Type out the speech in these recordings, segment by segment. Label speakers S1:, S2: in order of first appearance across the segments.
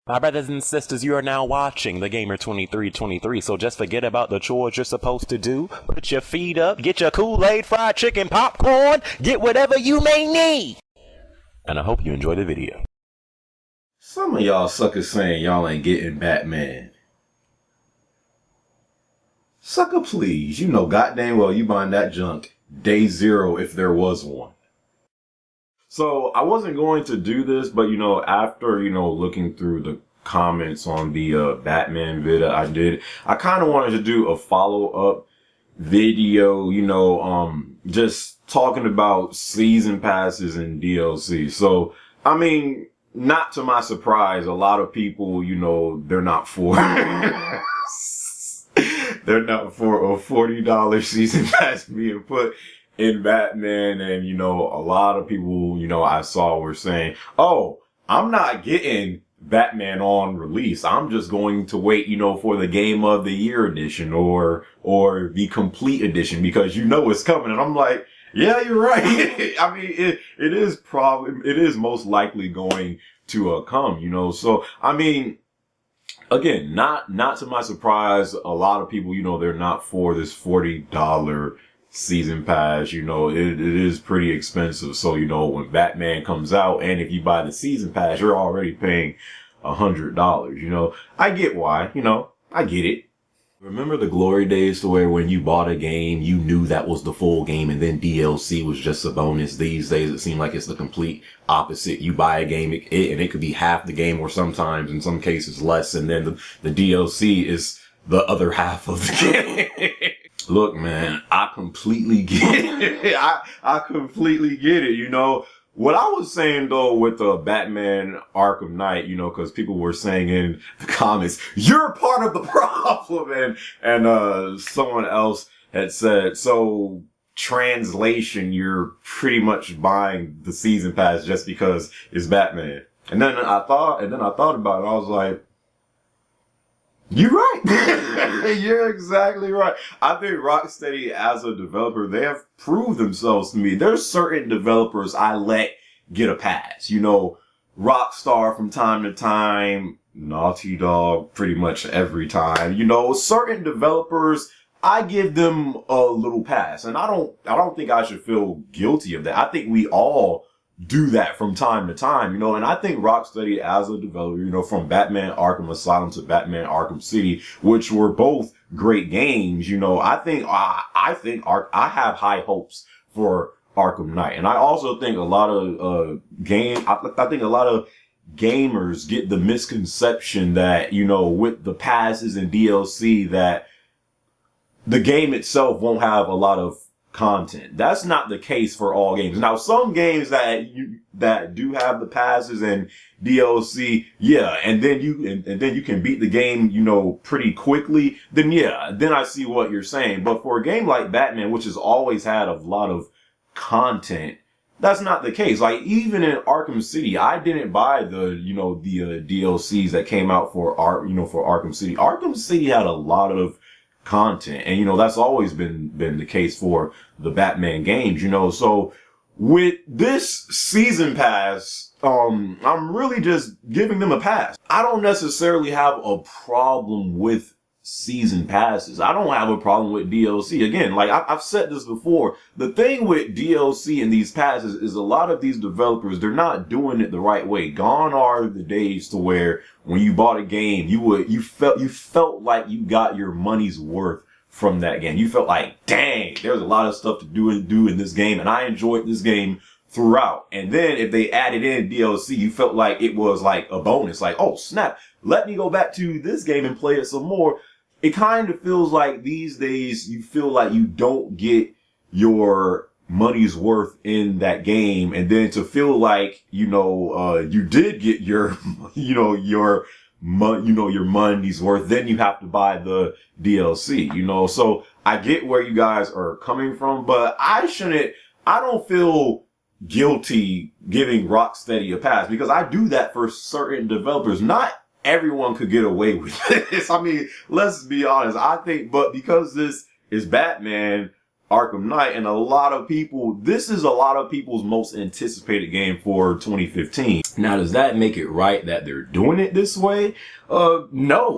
S1: My brothers and sisters, you are now watching The Gamer 2323, so just forget about the chores you're supposed to do. Put your feet up, get your Kool-Aid, fried chicken, popcorn, get whatever you may need. And I hope you enjoy the video.
S2: Some of y'all suckers saying y'all ain't getting Batman. Sucker please, you know goddamn well you buying that junk day zero if there was one. So I wasn't going to do this, but after looking through the comments on the Batman video I kind of wanted to do a follow-up video, just talking about season passes and DLC. So I mean, not to my surprise, a lot of people, they're not for they're not for a $40 season pass being put in Batman. And, a lot of people, I saw were saying, oh, I'm not getting Batman on release. I'm just going to wait, for the Game of the Year edition or the complete edition because it's coming. And I'm like, yeah, you're right. I mean, it is most likely going to come, so, I mean, again, not to my surprise, a lot of people, they're not for this $40 season pass. It is pretty expensive. So, when Batman comes out and if you buy the season pass, you're already paying $100. I get why, I get it. Remember the glory days to where when you bought a game, you knew that was the full game and then DLC was just a bonus. These days, it seems like it's the complete opposite. You buy a game and it could be half the game or sometimes in some cases less. And then the DLC is the other half of the game. Look, man, I completely get it. I completely get it, What I was saying though with the Batman Arkham Knight, cause people were saying in the comments, you're part of the problem. And someone else had said, so translation, you're pretty much buying the season pass just because it's Batman. And then I thought about it. I was like, you're right. You're exactly right. I think Rocksteady as a developer, they have proved themselves to me. There's certain developers I let get a pass. Rockstar from time to time, Naughty Dog pretty much every time. Certain developers, I give them a little pass. And I don't think I should feel guilty of that. I think we all do that from time to time, and I think Rocksteady as a developer, from Batman Arkham Asylum to Batman Arkham City, which were both great games, I think I have high hopes for Arkham Knight. And I also think a lot of I think a lot of gamers get the misconception that, with the passes and DLC that the game itself won't have a lot of content. That's not the case for all games. Now, some games that do have the passes and DLC, yeah, and then you can beat the game, pretty quickly, then yeah, then I see what you're saying. But for a game like Batman, which has always had a lot of content, that's not the case. Like, even in Arkham City, I didn't buy the DLCs that came out for Arkham City. Arkham City had a lot of content, and that's always been the case for the Batman games, so with this season pass, I'm really just giving them a pass. I don't necessarily have a problem with season passes. I don't have a problem with DLC. Again, like I've said this before, the thing with DLC and these passes is a lot of these developers, they're not doing it the right way. Gone are the days to where when you bought a game, you felt like you got your money's worth from that game. You felt like, dang, there's a lot of stuff to do in this game, and I enjoyed this game throughout. And then if they added in DLC, you felt like it was like a bonus. Like, oh snap, let me go back to this game and play it some more. It kind of feels like these days you feel like you don't get your money's worth in that game, and then to feel like you did get your your money's worth, then you have to buy the DLC. So I get where you guys are coming from, but I don't feel guilty giving Rocksteady a pass because I do that for certain developers. Not everyone could get away with this. I mean, let's be honest. I think, but because this is Batman, Arkham Knight, and this is a lot of people's most anticipated game for 2015. Now, does that make it right that they're doing it this way? No.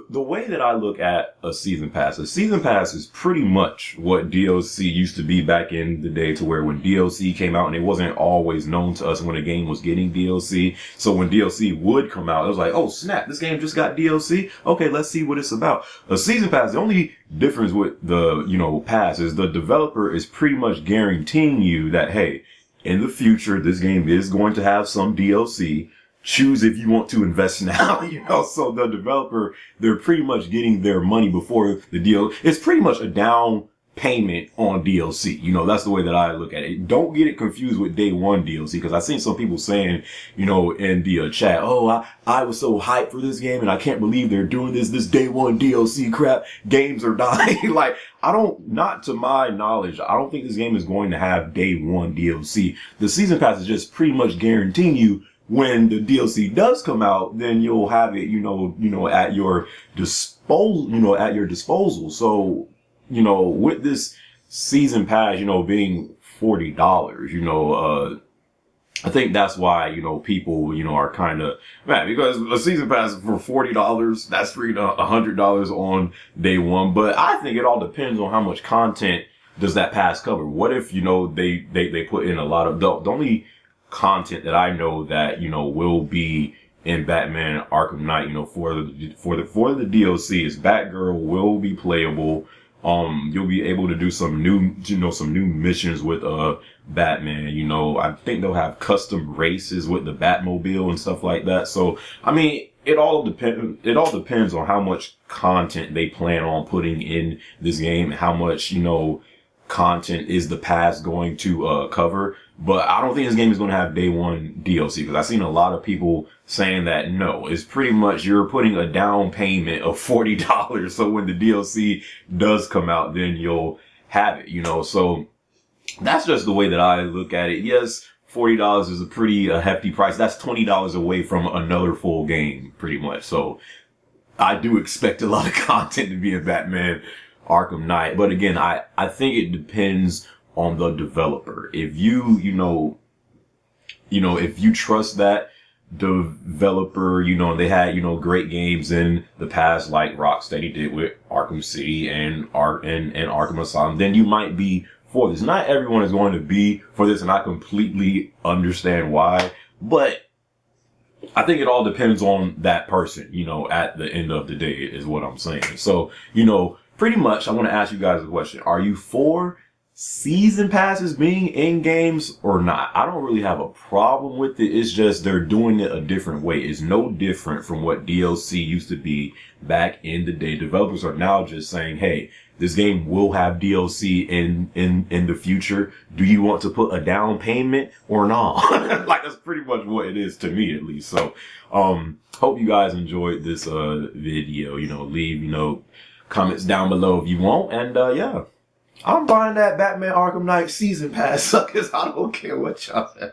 S2: The way that I look at a season pass is pretty much what DLC used to be back in the day, to where when DLC came out, and it wasn't always known to us when a game was getting DLC. So when DLC would come out, it was like, oh snap, this game just got DLC. Okay, let's see what it's about. A season pass, the only difference with the, pass is the developer is pretty much guaranteeing you that, hey, in the future, this game is going to have some DLC. Choose if you want to invest now, so the developer, they're pretty much getting their money before the deal. It's pretty much a down payment on DLC. That's the way that I look at it. Don't get it confused with day one DLC, because I've seen some people saying, in the chat, oh, I was so hyped for this game and I can't believe they're doing this day one DLC crap. Games are dying. Like, not to my knowledge, I don't think this game is going to have day one DLC. The season pass is just pretty much guaranteeing you when the DLC does come out, then you'll have it, at your disposal. So, with this season pass, being $40, I think that's why, people, are kind of mad, because a season pass for $40, that's free to $100 on day one. But I think it all depends on how much content does that pass cover. What if, they put in a lot of, the only content that I know that, will be in Batman Arkham Knight, for the DLC is Batgirl will be playable. You'll be able to do some new missions with, Batman, I think they'll have custom races with the Batmobile and stuff like that. So, I mean, it all depends on how much content they plan on putting in this game, how much, content is the pass going to cover. But I don't think this game is going to have day one DLC, because I've seen a lot of people saying that no, it's pretty much you're putting a down payment of $40. So when the DLC does come out, then you'll have it, so that's just the way that I look at it. Yes, $40 is a pretty hefty price. That's $20 away from another full game, pretty much. So I do expect a lot of content to be in Batman Arkham Knight. But again, I think it depends on the developer. If if you trust that developer, they had, great games in the past, like Rocksteady did with Arkham City and Arkham Asylum, then you might be for this. Not everyone is going to be for this, and I completely understand why, but I think it all depends on that person, at the end of the day, is what I'm saying. So, pretty much, I want to ask you guys a question. Are you for season passes being in games or not? I don't really have a problem with it. It's just they're doing it a different way. It's no different from what DLC used to be back in the day. Developers are now just saying, hey, this game will have DLC in the future. Do you want to put a down payment or not? Like, that's pretty much what it is to me, at least. So, hope you guys enjoyed this video. Leave comments down below if you want, and yeah. I'm buying that Batman Arkham Knight season pass, suckers. I don't care what y'all say.